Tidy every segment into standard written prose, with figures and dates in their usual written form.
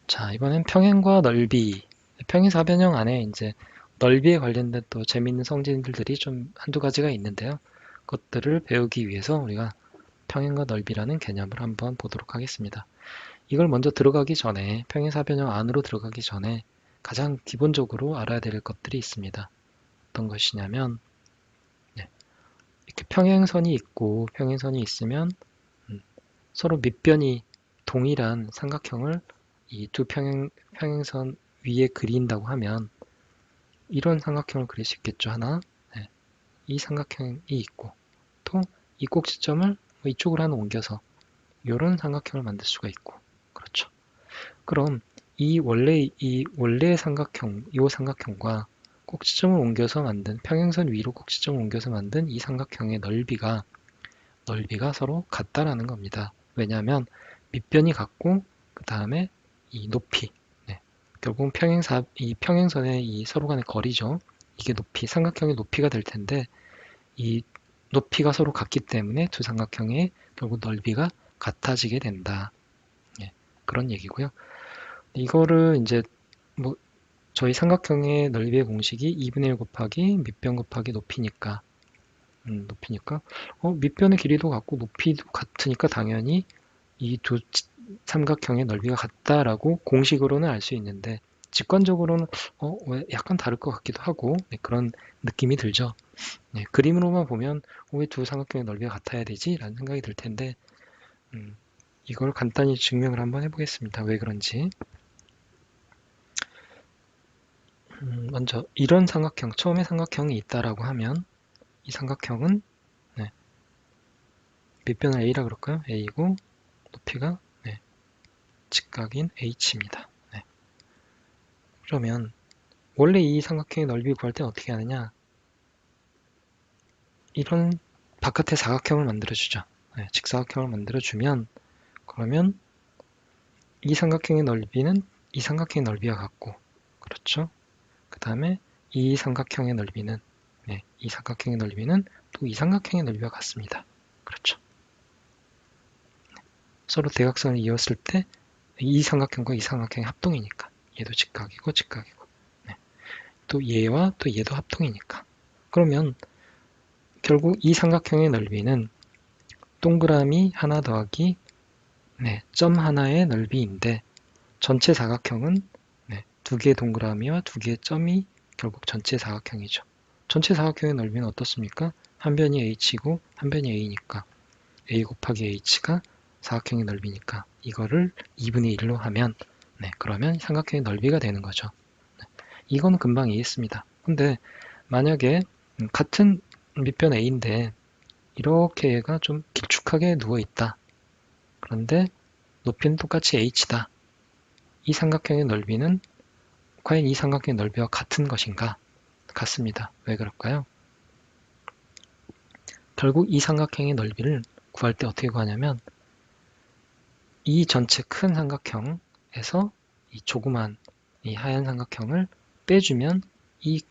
자, 이번엔 평행과 넓이. 평행사변형 안에 이제 넓이에 관련된 또 재미있는 성질들이 좀 한두 가지가 있는데요. 그것들을 배우기 위해서 우리가 평행과 넓이라는 개념을 한번 보도록 하겠습니다. 이걸 먼저 들어가기 전에, 평행사변형 안으로 들어가기 전에 가장 기본적으로 알아야 될 것들이 있습니다. 어떤 것이냐면, 네, 이렇게 평행선이 있고 평행선이 있으면 서로 밑변이 동일한 삼각형을 이 두 평행선 위에 그린다고 하면 이런 삼각형을 그릴 수 있겠죠. 하나, 네, 이 삼각형이 있고 또 이 꼭지점을 이쪽으로 하나 옮겨서 이런 삼각형을 만들 수가 있고, 그렇죠. 그럼 이 원래의 삼각형, 이 삼각형과 꼭지점을 옮겨서 만든 평행선 위로 꼭지점을 옮겨서 만든 이 삼각형의 넓이가 서로 같다라는 겁니다. 왜냐하면 밑변이 같고 그 다음에 이 높이, 네, 결국은 이 평행선의 이 서로 간의 거리죠. 이게 높이, 삼각형의 높이가 될 텐데 이 높이가 서로 같기 때문에 두 삼각형의 결국 넓이가 같아지게 된다. 예, 그런 얘기고요. 이거를 이제 뭐 저희 삼각형의 넓이의 공식이 2분의 1 곱하기 밑변 곱하기 높이니까 밑변의 길이도 같고 높이도 같으니까 당연히 이 두 삼각형의 넓이가 같다라고 공식으로는 알 수 있는데 직관적으로는 왜 약간 다를 것 같기도 하고, 네, 그런 느낌이 들죠. 네, 그림으로만 보면 왜 두 삼각형의 넓이가 같아야 되지? 라는 생각이 들 텐데 이걸 간단히 증명을 한번 해보겠습니다. 왜 그런지. 먼저 이런 삼각형, 처음에 삼각형이 있다라고 하면 이 삼각형은, 네, 밑변을 A라 그럴까요? A고 높이가, 네, 직각인 H입니다. 네. 그러면 원래 이 삼각형의 넓이 구할 때 어떻게 하느냐? 이런 바깥에 사각형을 만들어주죠. 네, 직사각형을 만들어주면 그러면 이 삼각형의 넓이는 이 삼각형의 넓이와 같고, 그렇죠? 그 다음에 이 삼각형의 넓이는, 네, 이 삼각형의 넓이는 또 이 삼각형의 넓이와 같습니다. 그렇죠? 서로 대각선을 이었을 때 이 삼각형과 이 삼각형의 합동이니까 얘도 직각이고 직각이고, 네, 또 얘와 또 얘도 합동이니까 그러면 결국 이 삼각형의 넓이는 동그라미 하나 더하기, 네, 점 하나의 넓이인데 전체 사각형은, 네, 두 개의 동그라미와 두 개의 점이 결국 전체 사각형이죠. 전체 사각형의 넓이는 어떻습니까? 한 변이 h고 한 변이 a니까 a 곱하기 h가 사각형의 넓이니까 이거를 2분의 1로 하면, 네, 그러면 삼각형의 넓이가 되는 거죠. 네, 이거는 금방 이해했습니다. 근데 만약에 같은 밑변 a인데 이렇게 얘가 좀 길쭉하게 누워있다. 그런데 높이는 똑같이 h다. 이 삼각형의 넓이는 과연 이 삼각형의 넓이와 같은 것인가? 같습니다. 왜 그럴까요? 결국 이 삼각형의 넓이를 구할 때 어떻게 구하냐면 이 전체 큰 삼각형에서 이 조그만 이 하얀 삼각형을 빼주면 이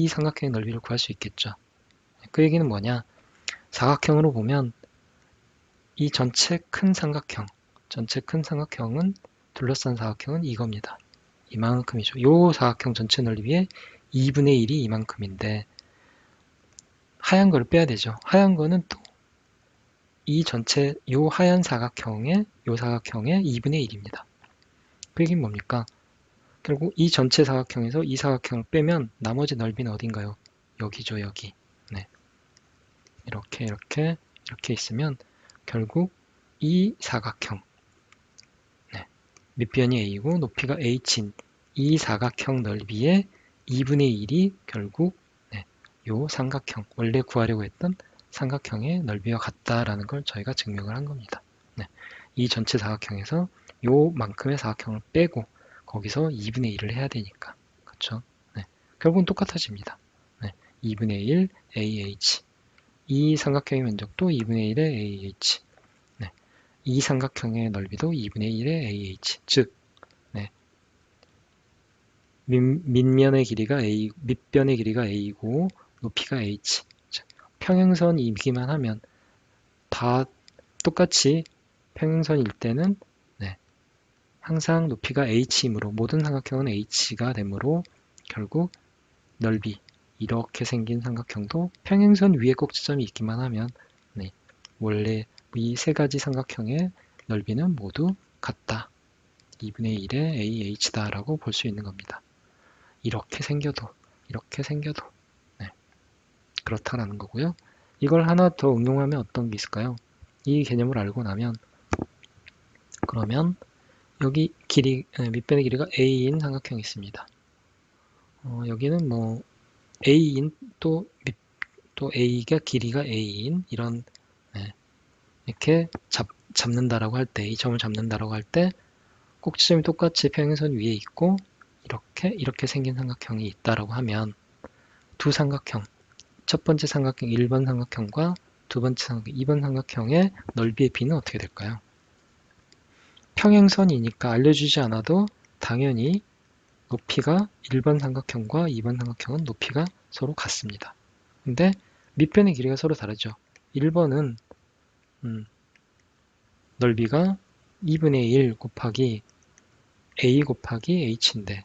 삼각형의 넓이를 구할 수 있겠죠. 그 얘기는 뭐냐? 사각형으로 보면 이 전체 큰 삼각형은 둘러싼 사각형은 이겁니다. 이만큼이죠. 요 사각형 전체 넓이의 2분의 1이 이만큼인데 하얀 걸 빼야 되죠. 하얀 거는 또 이 전체 요 하얀 사각형의 요 사각형의 2분의 1입니다. 그 얘기는 뭡니까? 결국 이 전체 사각형에서 이 사각형을 빼면 나머지 넓이는 어딘가요? 여기죠, 여기. 네, 이렇게 있으면 결국 이 사각형, 네, 밑변이 a고 높이가 h인 이 사각형 넓이의 2분의 1이 결국, 네, 요 삼각형, 원래 구하려고 했던 삼각형의 넓이와 같다라는 걸 저희가 증명을 한 겁니다. 네, 이 전체 사각형에서 요만큼의 사각형을 빼고 거기서 2분의 1을 해야 되니까. 그쵸? 네, 결국은 똑같아집니다. 네, 2분의 1 AH. 이 삼각형의 면적도 2분의 1의 AH. 네, 이 삼각형의 넓이도 2분의 1의 AH. 즉, 네, 밑면의 길이가 A, 밑변의 길이가 A고 높이가 H. 즉, 평행선이기만 하면 다 똑같이 평행선일 때는, 네, 항상 높이가 h이므로 모든 삼각형은 h가 되므로 결국 넓이 이렇게 생긴 삼각형도 평행선 위에 꼭지점이 있기만 하면 원래 이 세 가지 삼각형의 넓이는 모두 같다. 2분의 1의 AH다 라고 볼 수 있는 겁니다. 이렇게 생겨도 그렇다라는 거고요. 이걸 하나 더 응용하면 어떤 게 있을까요? 이 개념을 알고 나면 그러면 여기 밑변의 길이가 A인 삼각형이 있습니다. 여기는 뭐 A인 또 A가 길이가 A인 이런 이렇게 잡는다라고 할 때, 이 점을 잡는다라고 할 때 꼭지점이 똑같이 평행선 위에 있고 이렇게 생긴 삼각형이 있다라고 하면 두 삼각형, 첫 번째 삼각형 1번 삼각형과 두 번째 삼각형 2번 삼각형의 넓이의 비는 어떻게 될까요? 평행선이니까 알려주지 않아도 당연히 높이가 1번 삼각형과 2번 삼각형은 높이가 서로 같습니다. 근데 밑변의 길이가 서로 다르죠. 1번은 넓이가 2분의 1 곱하기 a 곱하기 h인데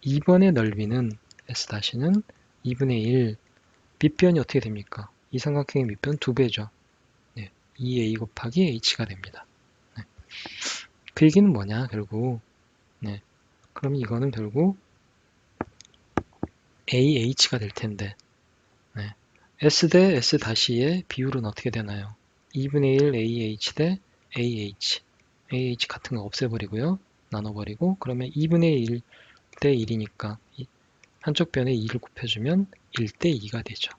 2번의 넓이는 s-는 2분의 1 밑변이 어떻게 됩니까? 이 삼각형의 밑변 2배죠. 2a 곱하기 h가 됩니다. 그 얘기는 뭐냐 결국 그럼 이거는 결국 AH가 될 텐데 S 대 S-의 비율은 어떻게 되나요? 2분의 1 AH 대 AH AH 같은 거 없애버리고요. 나눠버리고 그러면 2분의 1 대 1이니까 한쪽 변에 2를 곱해주면 1 대 2가 되죠.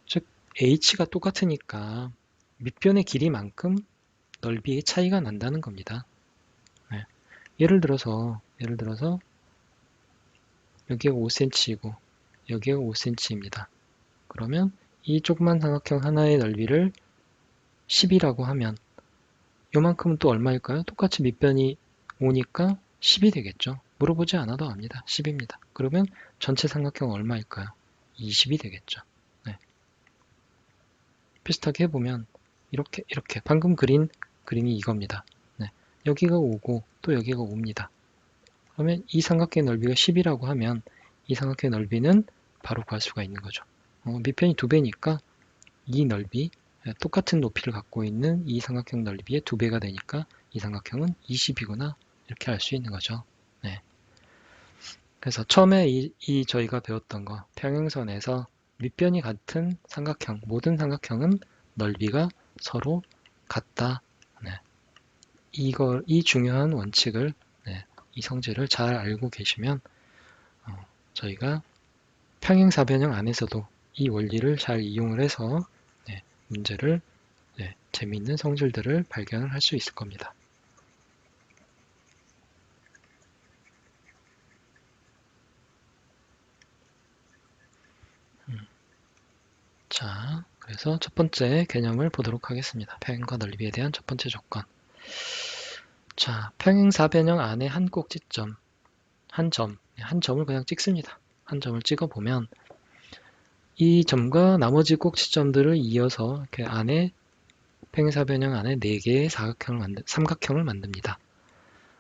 즉 H가 똑같으니까 밑변의 길이만큼 넓이의 차이가 난다는 겁니다. 예를 들어서 여기가 5cm이고 여기가 5cm입니다. 그러면 이 조그만 삼각형 하나의 넓이를 10이라고 하면 요만큼은 또 얼마일까요? 똑같이 밑변이 5니까 10이 되겠죠. 물어보지 않아도 압니다. 10입니다. 그러면 전체 삼각형 얼마일까요? 20이 되겠죠. 비슷하게 해보면 이렇게 방금 그린 그림이 이겁니다. 여기가 5고 또 여기가 5입니다. 그러면 이 삼각형의 넓이가 10이라고 하면 이 삼각형의 넓이는 바로 구할 수가 있는 거죠. 밑편이 2배니까 이 넓이 똑같은 높이를 갖고 있는 이 삼각형 넓이의 2배가 되니까 이 삼각형은 20이구나 이렇게 알 수 있는 거죠. 그래서 처음에 저희가 배웠던 거 평행선에서 밑변이 같은 삼각형 모든 삼각형은 넓이가 서로 같다. 이 중요한 원칙을 이 성질을 잘 알고 계시면 저희가 평행사변형 안에서도 이 원리를 잘 이용을 해서 문제를 재미있는 성질들을 발견을 할 수 있을 겁니다. 자, 그래서 첫 번째 개념을 보도록 하겠습니다. 평행과 넓이에 대한 첫 번째 조건. 자, 평행사변형 안에 한 꼭지점, 한 점을 그냥 찍습니다. 한 점을 찍어보면 이 점과 나머지 꼭지점들을 이어서 이렇게 안에 평행사변형 안에 4개의 삼각형을 만듭니다.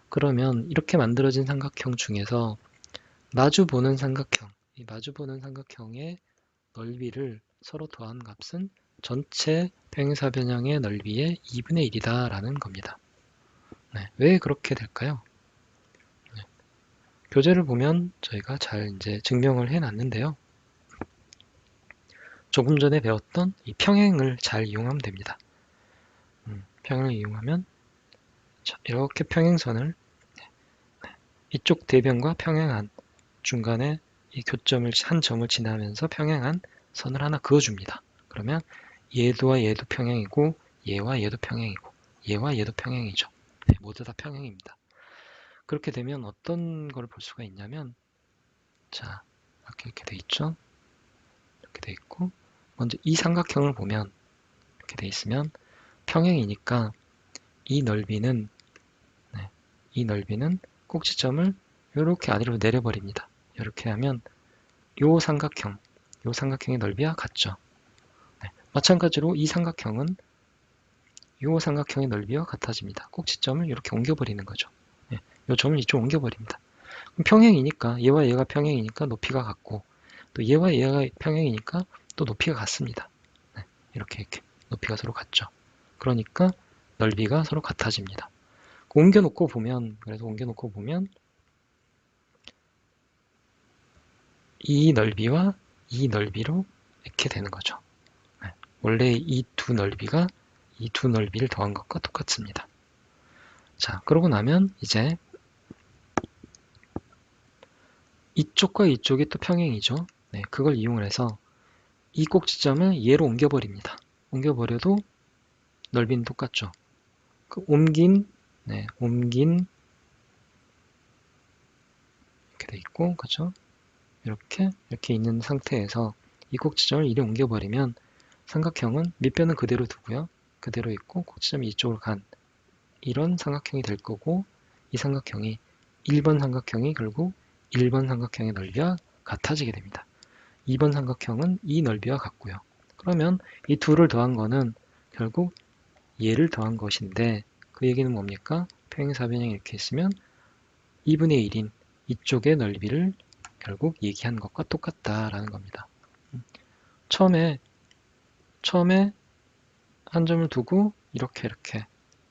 그러면 이렇게 만들어진 삼각형 중에서 마주보는 삼각형, 이 마주보는 삼각형의 넓이를 서로 더한 값은 전체 평행사변형의 넓이의 2분의 1이다 라는 겁니다. 왜 그렇게 될까요? 교재를 보면 저희가 잘 이제 증명을 해놨는데요. 조금 전에 배웠던 이 평행을 잘 이용하면 됩니다. 평행을 이용하면 이렇게 평행선을 이쪽 대변과 평행한 중간에 이 교점을 한 점을 지나면서 평행한 선을 하나 그어줍니다. 그러면 얘와 얘도 평행이고 얘와 얘도 평행이고 얘와 얘도 평행이죠. 모두 다 평행입니다. 그렇게 되면 어떤 걸 볼 수가 있냐면 자 이렇게 돼 있죠. 이렇게 돼 있고 먼저 이 삼각형을 보면 이렇게 돼 있으면 평행이니까 이 넓이는 꼭지점을 이렇게 아래로 내려버립니다. 이렇게 하면 요 삼각형의 넓이와 같죠. 마찬가지로 이 삼각형은 이 삼각형의 넓이와 같아집니다. 꼭지점을 이렇게 옮겨버리는 거죠. 네, 이 점을 이쪽 옮겨버립니다. 그럼 평행이니까 얘와 얘가 평행이니까 높이가 같고 또 얘와 얘가 평행이니까 또 높이가 같습니다. 네, 이렇게 높이가 서로 같죠. 그러니까 넓이가 서로 같아집니다. 옮겨놓고 보면 이 넓이와 이 넓이로 이렇게 되는 거죠. 네, 원래 이 두 넓이가 이 두 넓이를 더한 것과 똑같습니다. 자, 그러고 나면 이제 이쪽과 이쪽이 또 평행이죠. 네, 그걸 이용을 해서 이 꼭지점을 얘로 옮겨버립니다. 옮겨버려도 넓이는 똑같죠. 그 옮긴 이렇게 돼 있고, 그죠? 이렇게 있는 상태에서 이 꼭지점을 이리 옮겨버리면 삼각형은 밑변은 그대로 두고요. 그대로 있고 꼭지점이 이쪽으로 간 이런 삼각형이 될 거고, 이 삼각형이 1번 삼각형이 결국 1번 삼각형의 넓이와 같아지게 됩니다. 2번 삼각형은 이 넓이와 같고요. 그러면 이 둘을 더한 거는 결국 얘를 더한 것인데 그 얘기는 뭡니까? 평행사변형이 이렇게 있으면 2분의 1인 이쪽의 넓이를 결국 얘기한 것과 똑같다라는 겁니다. 처음에 한 점을 두고 이렇게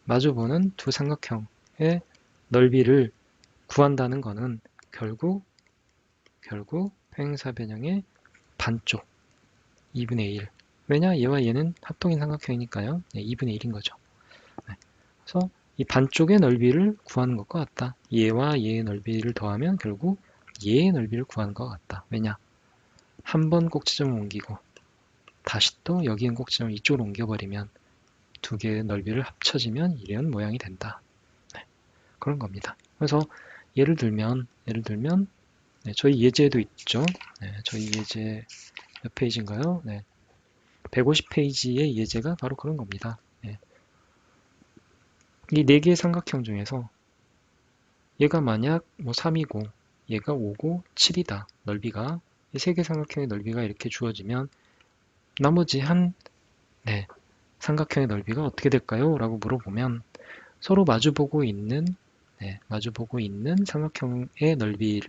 마주보는 두 삼각형의 넓이를 구한다는 것은 결국 평행사변형의 반쪽 2분의 1. 왜냐? 얘와 얘는 합동인 삼각형이니까요. 네, 2분의 1인 거죠. 네. 그래서 이 반쪽의 넓이를 구하는 것과 같다. 얘와 얘의 넓이를 더하면 결국 얘의 넓이를 구하는 것 같다. 왜냐? 한 번 꼭지점을 옮기고 다시 또 여기 있는 꼭지점을 이쪽으로 옮겨버리면 두 개의 넓이를 합쳐지면 이런 모양이 된다. 네, 그런 겁니다. 그래서 예를 들면 네, 저희 예제도 있죠. 네, 저희 예제 몇 페이지인가요? 네, 150페이지의 예제가 바로 그런 겁니다. 네. 이 네 개의 삼각형 중에서 얘가 만약 뭐 3이고 얘가 5고 7이다. 넓이가 이 세 개 삼각형의 넓이가 이렇게 주어지면 나머지 네, 삼각형의 넓이가 어떻게 될까요? 라고 물어보면 서로 마주보고 있는 삼각형의 넓이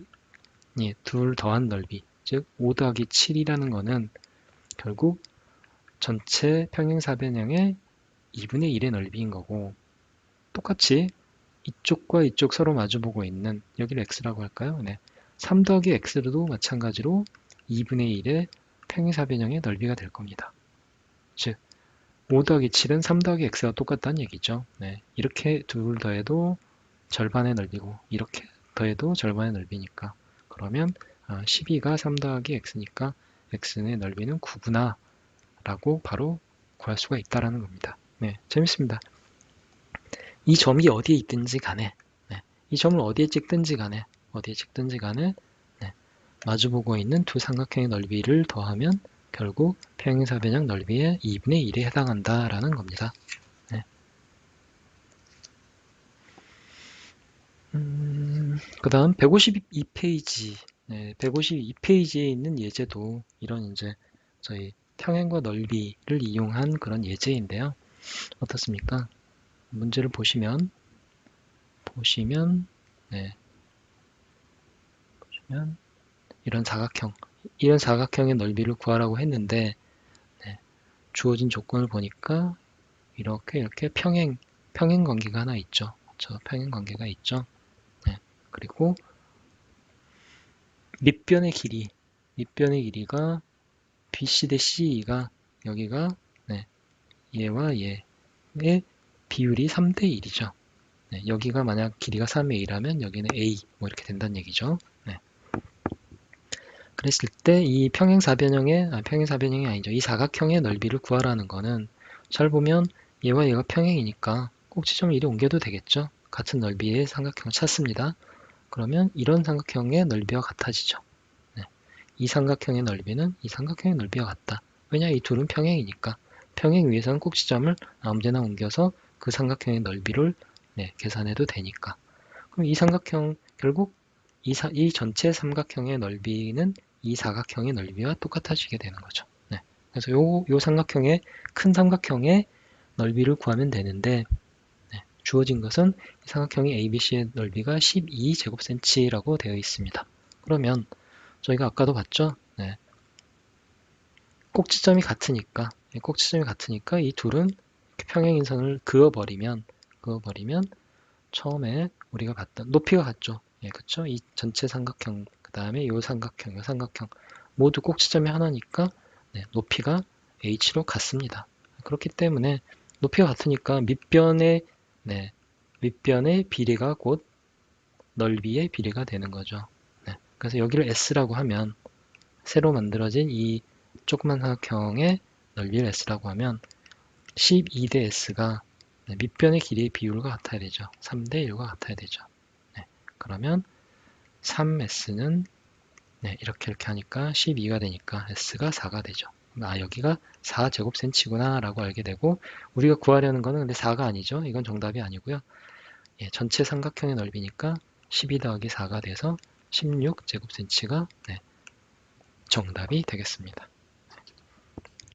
둘 더한 넓이 즉 5 더하기 7이라는 거는 결국 전체 평행사변형의 2분의 1의 넓이인 거고 똑같이 이쪽과 이쪽 서로 마주보고 있는 여기를 x라고 할까요? 네. 3 더하기 x도 마찬가지로 2분의 1의 평행사변형의 넓이가 될 겁니다. 즉 5 더하기 7은 3 더하기 x와 똑같다는 얘기죠. 네. 이렇게 둘 더해도 절반의 넓이고 이렇게 더해도 절반의 넓이니까 그러면 12가 3 더하기 x니까 x의 넓이는 9구나 라고 바로 구할 수가 있다는 겁니다. 네, 재밌습니다. 이 점이 어디에 있든지 간에 이 점을 어디에 찍든지 간에 네, 마주보고 있는 두 삼각형의 넓이를 더하면 결국 평행사변형 넓이의 2분의 1에 해당한다라는 겁니다. 네. 그 다음 152페이지 152페이지에 있는 예제도 이런 이제 저희 평행과 넓이를 이용한 그런 예제인데요. 어떻습니까? 문제를 보시면 이런 사각형의 넓이를 구하라고 했는데 주어진 조건을 보니까 이렇게 평행 관계가 하나 있죠. 그렇죠? 평행 관계가 있죠. 그리고 밑변의 길이가 BC 대 CE가 여기가 얘와 얘의 비율이 3대 1이죠. 여기가 만약 길이가 3의 1이라면 여기는 A 뭐 이렇게 된다는 얘기죠. 그랬을 때 이 평행사변형이 아니죠. 이 사각형의 넓이를 구하라는 거는 잘 보면 얘와 얘가 평행이니까 꼭지점을 이리 옮겨도 되겠죠. 같은 넓이의 삼각형을 찾습니다. 그러면 이런 삼각형의 넓이와 같아지죠. 이 삼각형의 넓이는 이 삼각형의 넓이와 같다. 왜냐? 이 둘은 평행이니까. 평행 위에서는 꼭지점을 아무데나 옮겨서 그 삼각형의 넓이를 계산해도 되니까. 그럼 이 삼각형 결국 이 전체 삼각형의 넓이는 이 사각형의 넓이와 똑같아지게 되는 거죠. 그래서 요 삼각형의 큰 삼각형의 넓이를 구하면 되는데 주어진 것은 이 삼각형의 ABC의 넓이가 12제곱cm라고 되어 있습니다. 그러면 저희가 아까도 봤죠? 꼭지점이 같으니까 이 둘은 평행인선을 그어버리면 처음에 우리가 봤던 높이가 같죠? 그쵸? 이 전체 삼각형, 그 다음에 이 삼각형 모두 꼭지점이 하나니까 높이가 h로 같습니다. 그렇기 때문에 높이가 같으니까 밑변의 비례가 곧 넓이의 비례가 되는 거죠. 그래서 여기를 s라고 하면 새로 만들어진 이 조그만 삼각형의 넓이를 s라고 하면 12대 s가 밑변의 길이의 비율과 같아야 되죠. 3대 1과 같아야 되죠. 그러면 3s는 이렇게 하니까 12가 되니까 s가 4가 되죠. 여기가 4제곱cm구나 라고 알게 되고, 우리가 구하려는 거는 근데 4가 아니죠. 이건 정답이 아니고요. 전체 삼각형의 넓이니까 12 더하기 4가 돼서 16제곱cm가 정답이 되겠습니다.